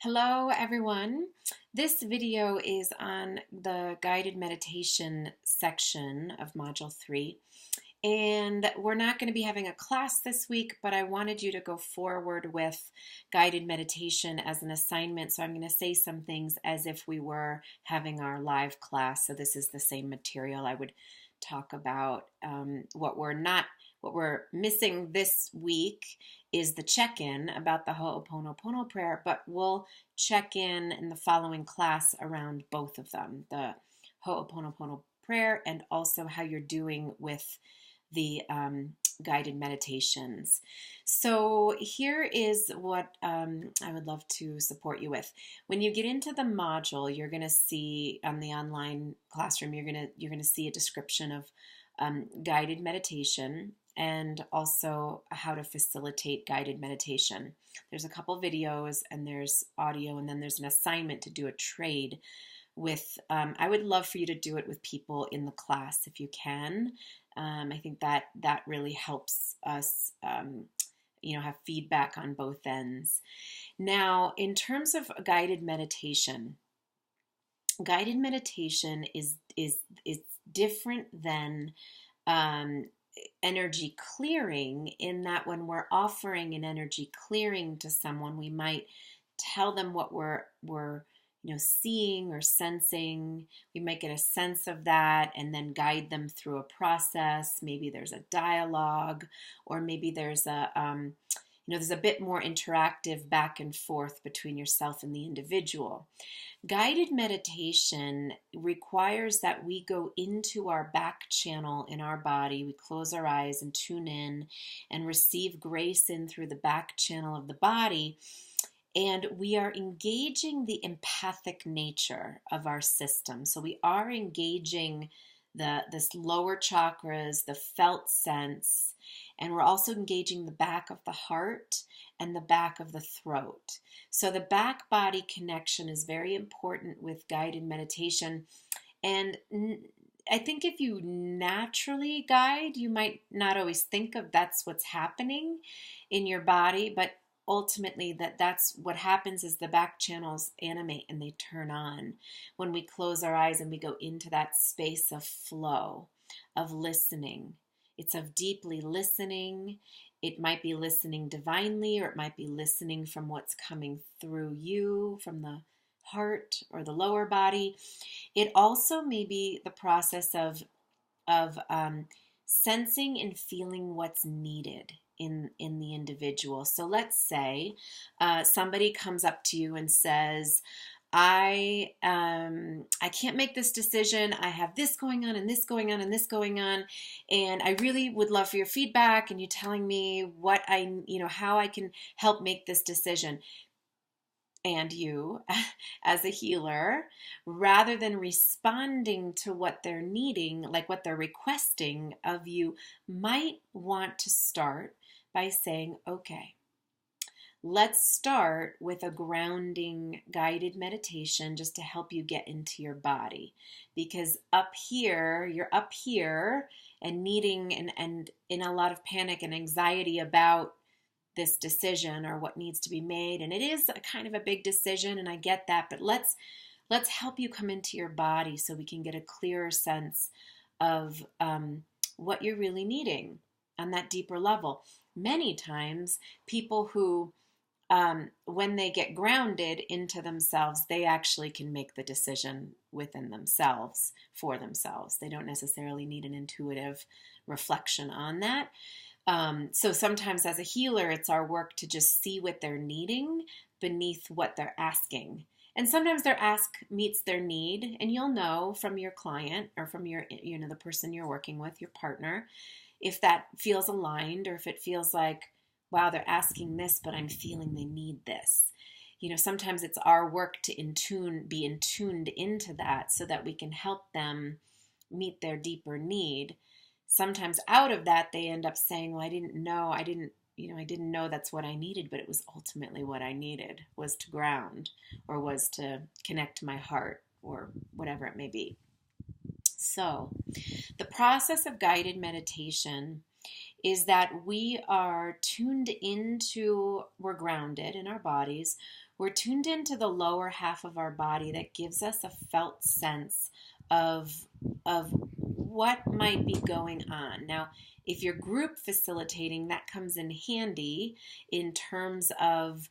Hello everyone. This video is on the guided meditation section of Module 3. And we're not going to be having a class this week, but I wanted you to go forward with guided meditation as an assignment. So I'm going to say some things as if we were having our live class. So this is the same material. I would talk about what we're missing this week is the check-in about the Ho'oponopono prayer, but we'll check in the following class around both of them, the Ho'oponopono prayer and also how you're doing with the guided meditations. So here is what I would love to support you with. When you get into the module, you're going to see on the online classroom, you're going to see a description of guided meditation and also how to facilitate guided meditation. There's a couple videos and there's audio, and then there's an assignment to do a trade with, I would love for you to do it with people in the class if you can. I think that really helps us, have feedback on both ends. Now, in terms of guided meditation is different than energy clearing, in that when we're offering an energy clearing to someone, we might tell them what we're seeing or sensing. We might get a sense of that and then guide them through a process. Maybe there's a dialogue, or maybe there's there's a bit more interactive back and forth between yourself and the individual. Guided meditation requires that we go into our back channel in our body. We close our eyes and tune in and receive grace in through the back channel of the body. And we are engaging the empathic nature of our system. So we are engaging this lower chakras, the felt sense, and we're also engaging the back of the heart and the back of the throat. So the back body connection is very important with guided meditation. And I think if you naturally guide, you might not always think of that's what's happening in your body, but ultimately that's what happens is the back channels animate and they turn on when we close our eyes and we go into that space of flow, of listening. It's of deeply listening. It might be listening divinely, or it might be listening from what's coming through you, from the heart or the lower body. It also may be the process of sensing and feeling what's needed in the individual. So let's say somebody comes up to you and says, I can't make this decision. I have this going on and this going on and this going on, and I really would love for your feedback and you telling me how I can help make this decision. And you, as a healer, rather than responding to what they're needing, like what they're requesting of you, might want to start by saying, okay, let's start with a grounding guided meditation just to help you get into your body. Because you're up here and needing and in a lot of panic and anxiety about this decision or what needs to be made. And it is a kind of a big decision, and I get that, but let's help you come into your body so we can get a clearer sense of what you're really needing on that deeper level. Many times people who when they get grounded into themselves, they actually can make the decision within themselves for themselves. They don't necessarily need an intuitive reflection on that. So sometimes as a healer, it's our work to just see what they're needing beneath what they're asking. And sometimes their ask meets their need, and you'll know from your client or from your, the person you're working with, your partner, if that feels aligned or if it feels like, wow, they're asking this, but I'm feeling they need this. Sometimes it's our work to be intuned into that so that we can help them meet their deeper need. Sometimes out of that, they end up saying, well, I didn't know that's what I needed, but it was ultimately what I needed was to ground or was to connect to my heart or whatever it may be. So the process of guided meditation is that we are tuned into, we're grounded in our bodies, we're tuned into the lower half of our body that gives us a felt sense of what might be going on. Now, if you're group facilitating, that comes in handy in terms of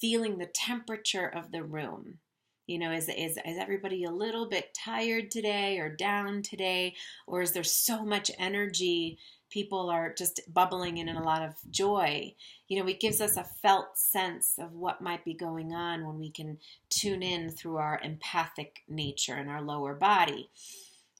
feeling the temperature of the room. You know, is everybody a little bit tired today or down today? Or is there so much energy? People are just bubbling in a lot of joy. You know, it gives us a felt sense of what might be going on when we can tune in through our empathic nature in our lower body.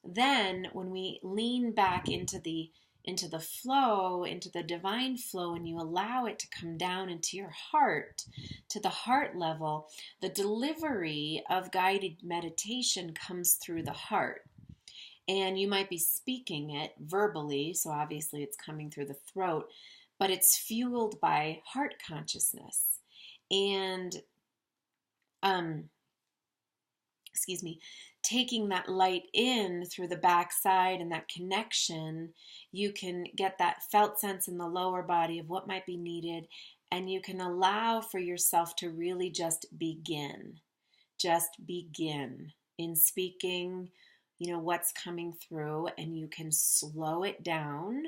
Then when we lean back into the flow, into the divine flow, and you allow it to come down into your heart, to the heart level, the delivery of guided meditation comes through the heart. And you might be speaking it verbally, so obviously it's coming through the throat, but it's fueled by heart consciousness. And taking that light in through the backside and that connection, you can get that felt sense in the lower body of what might be needed, and you can allow for yourself to really just begin in speaking, you know, what's coming through, and you can slow it down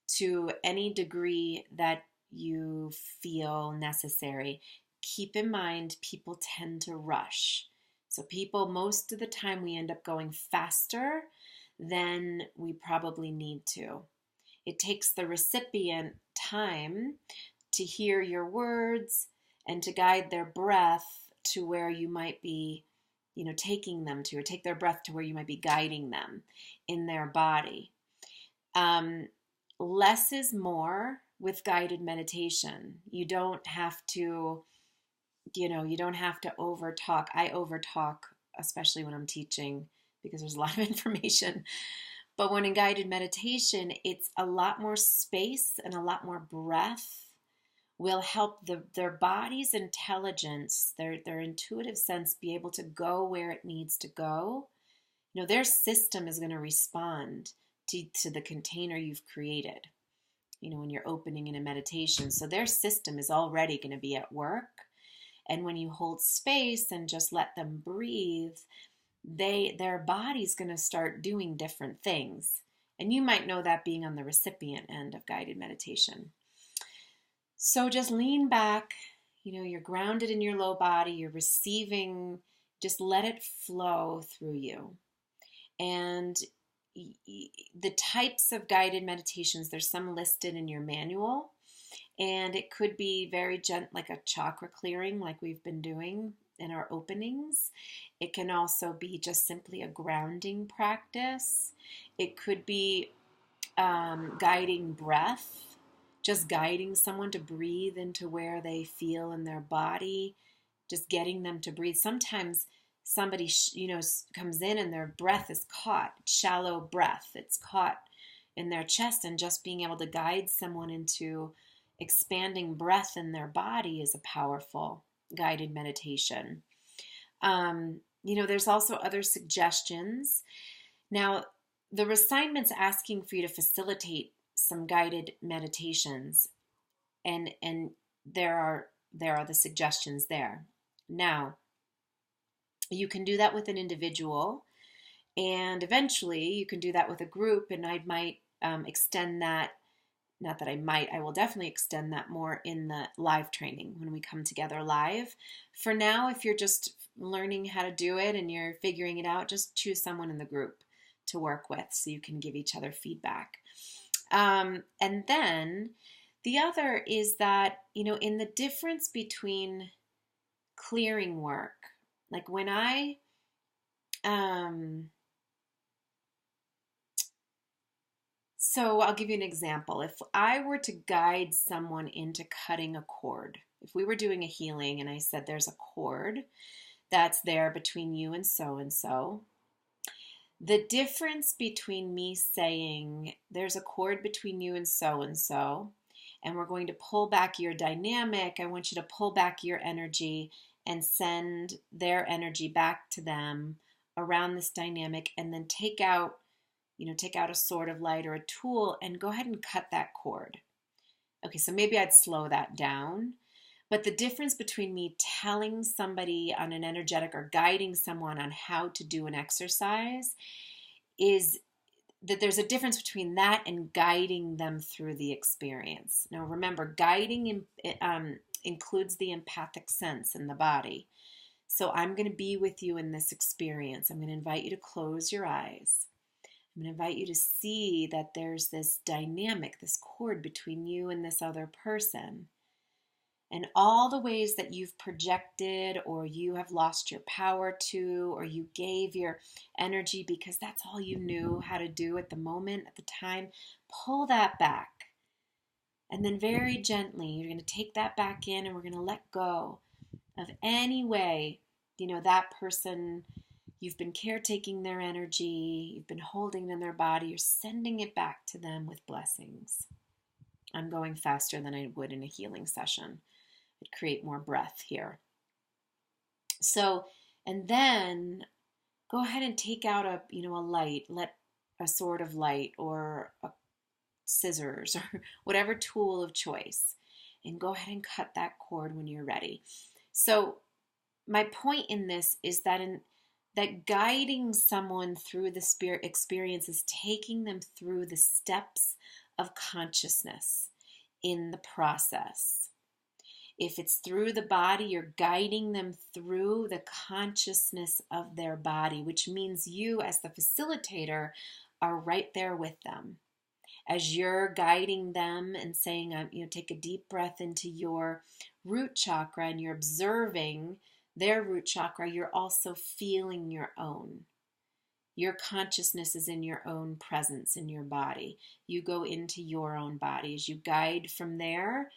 to any degree that you feel necessary. Keep in mind, people tend to rush. So people, most of the time, we end up going faster than we probably need to. It takes the recipient time to hear your words and to guide their breath to where you might be, you know, taking them to, or take their breath to where you might be guiding them in their body. Less is more with guided meditation. You don't have to, you don't have to over talk. I over talk, especially when I'm teaching, because there's a lot of information. But when in guided meditation, it's a lot more space and a lot more breath will help their body's intelligence, their intuitive sense be able to go where it needs to go. You know, their system is going to respond to the container you've created, you know, when you're opening in a meditation. So their system is already going to be at work. And when you hold space and just let them breathe, their body's going to start doing different things. And you might know that being on the recipient end of guided meditation. So just lean back, you know, you're grounded in your low body, you're receiving, just let it flow through you. And the types of guided meditations, there's some listed in your manual. And it could be very gentle, like a chakra clearing, like we've been doing in our openings. It can also be just simply a grounding practice. It could be guiding breath, just guiding someone to breathe into where they feel in their body, just getting them to breathe. Sometimes somebody, comes in and their breath is caught, shallow breath. It's caught in their chest, and just being able to guide someone into expanding breath in their body is a powerful guided meditation. There's also other suggestions. Now, the assignment's asking for you to facilitate some guided meditations, and there are the suggestions there. Now, you can do that with an individual, and eventually you can do that with a group, and I might extend that. Not that I might, I will definitely extend that more in the live training when we come together live. For now, if you're just learning how to do it and you're figuring it out, just choose someone in the group to work with so you can give each other feedback. And then the other is that, in the difference between clearing work, like when I, So I'll give you an example. If I were to guide someone into cutting a cord, if we were doing a healing and I said there's a cord that's there between you and so, the difference between me saying there's a cord between you and so, and we're going to pull back your dynamic, I want you to pull back your energy and send their energy back to them around this dynamic, and then take out a sword of light or a tool and go ahead and cut that cord. Okay, so maybe I'd slow that down. But the difference between me telling somebody on an energetic or guiding someone on how to do an exercise is that there's a difference between that and guiding them through the experience. Now, remember, guiding includes the empathic sense in the body. So I'm going to be with you in this experience. I'm going to invite you to close your eyes. I'm going to invite you to see that there's this dynamic, this cord between you and this other person. And all the ways that you've projected or you have lost your power to, or you gave your energy because that's all you knew how to do at the moment, at the time, pull that back. And then very gently, you're going to take that back in and we're going to let go of any way, that person, you've been caretaking their energy, you've been holding in their body, you're sending it back to them with blessings. I'm going faster than I would in a healing session. Create more breath here. So, and then go ahead and take out a light, let a sword of light or a scissors or whatever tool of choice, and go ahead and cut that cord when you're ready. So my point in this is that guiding someone through the spirit experience is taking them through the steps of consciousness in the process. If it's through the body, you're guiding them through the consciousness of their body, which means you as the facilitator are right there with them. As you're guiding them and saying, take a deep breath into your root chakra and you're observing their root chakra, you're also feeling your own. Your consciousness is in your own presence in your body. You go into your own body. As you guide from there,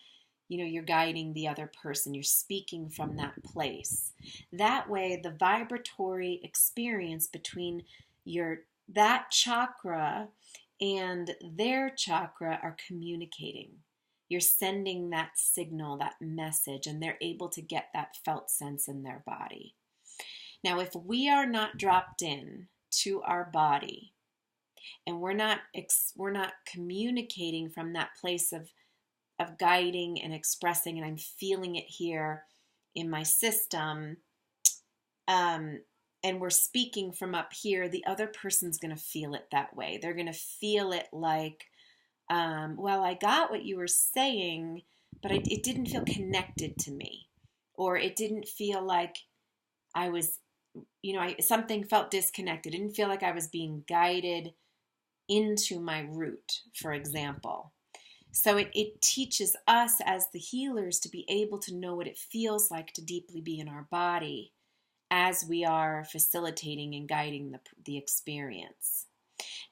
you're guiding the other person. You're speaking from that place. That way, the vibratory experience between that chakra and their chakra are communicating. You're sending that signal, that message, and they're able to get that felt sense in their body. Now, if we are not dropped in to our body and we're not communicating from that place of guiding and expressing, and I'm feeling it here in my system, and we're speaking from up here, the other person's going to feel it that way. They're going to feel it like, well, I got what you were saying, but it didn't feel connected to me, or it didn't feel like I was, something felt disconnected. It didn't feel like I was being guided into my root, for example. So it teaches us as the healers to be able to know what it feels like to deeply be in our body as we are facilitating and guiding the experience.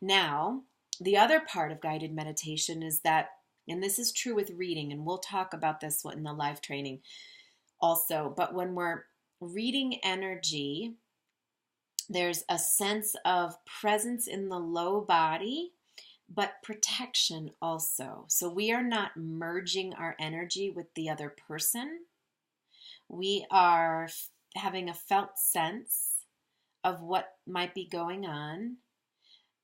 Now, the other part of guided meditation is that, and this is true with reading, and we'll talk about this in the live training also, but when we're reading energy, there's a sense of presence in the low body, but protection also. So we are not merging our energy with the other person. We are having a felt sense of what might be going on.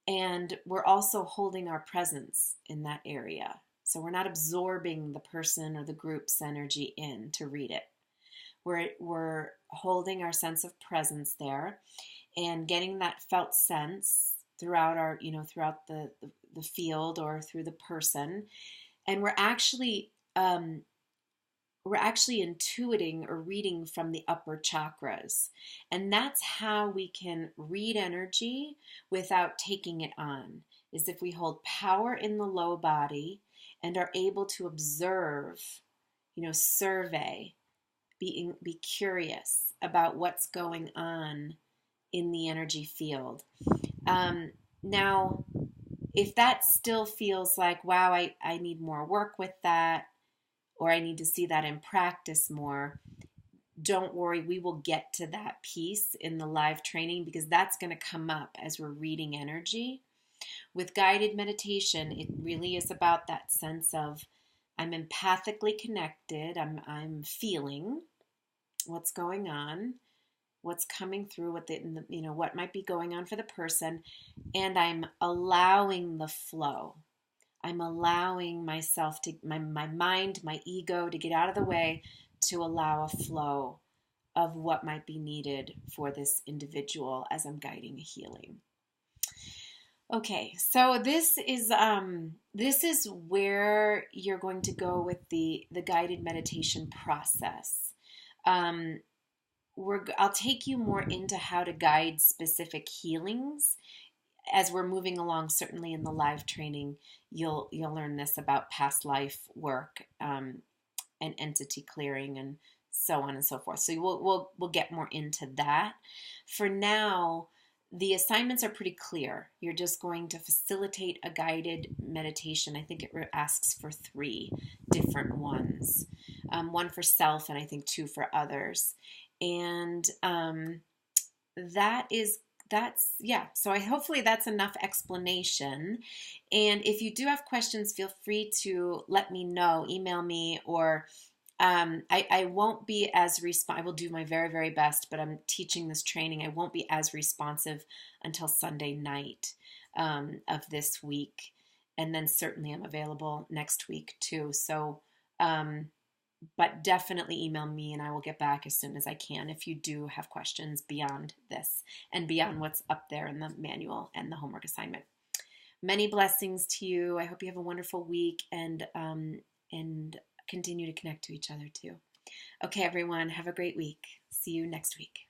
And we're also holding our presence in that area. So we're not absorbing the person or the group's energy in to read it. We're holding our sense of presence there and getting that felt sense throughout throughout the field or through the person, and we're actually intuiting or reading from the upper chakras, and that's how we can read energy without taking it on. Is if we hold power in the low body and are able to observe, survey, be curious about what's going on in the energy field. Now, if that still feels like, wow, I need more work with that, or I need to see that in practice more, don't worry, we will get to that piece in the live training because that's going to come up as we're reading energy. With guided meditation, it really is about that sense of I'm empathically connected, I'm feeling what's going on, what's coming through, what might be going on for the person, and I'm allowing the flow. I'm allowing myself to, my mind, my ego to get out of the way to allow a flow of what might be needed for this individual as I'm guiding a healing. Okay, so this is where you're going to go with the guided meditation process. I'll take you more into how to guide specific healings as we're moving along. Certainly in the live training, you'll learn this about past life work, and entity clearing and so on and so forth. So we'll get more into that. For now, the assignments are pretty clear. You're just going to facilitate a guided meditation. I think it asks for 3 different ones, one for self and I think 2 for others. And so hopefully that's enough explanation. And if you do have questions, feel free to let me know, email me, or I won't be as I will do my very, very best, but I'm teaching this training. I won't be as responsive until Sunday night of this week. And then certainly I'm available next week too. So, but definitely email me and I will get back as soon as I can if you do have questions beyond this and beyond what's up there in the manual and the homework assignment. Many blessings to you. I hope you have a wonderful week and continue to connect to each other too. Okay, everyone, have a great week. See you next week.